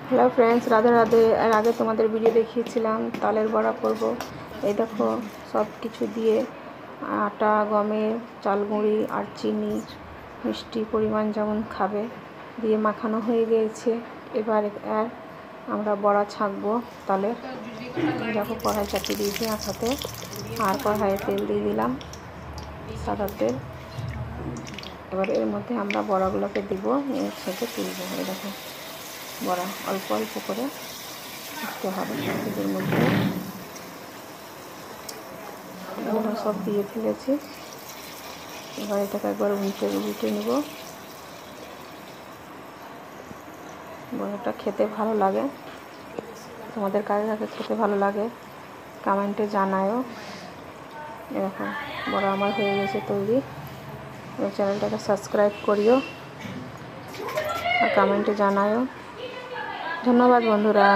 Hello friends, Radhe Radhe. एर आगे तुम्हारे भिडियो देखिएছিলাম तालेर बड़ा करब। এই দেখো सब কিছু দিয়ে आटा गमेर चाल गुঁড়ি और चीनी मिष्टि परिमाण যেমন খাবে দিয়ে মাখানো হয়ে গিয়েছে। এবার আর আমরা বড়া ছাঁকবো তালের। দেখো কড়াই চাপিয়ে দিয়েছি আঁকাতে আর কড়াইয়ে তেল দিয়ে দিলাম, সাদা তেল। এবার এর মধ্যে আমরা বড়াগুলোকে দিব, একসাথে তুলব। এই দেখো বড়া অল্প অল্প করে দিতে হবে এর মধ্যে। এগুলো সব দিয়ে ফেলেছি। এবার এটাকে একবার উল্টে নেব। বড়াটা খেতে ভালো লাগে, তোমাদের কার কাছে খেতে ভালো লাগে কমেন্টে জানাও। এরকম বড়া আমার হয়ে গেছে তৈরি। চ্যানেলটাকে সাবস্ক্রাইব করিও আর কমেন্টে জানাও। ধন্যবাদ বন্ধুরা।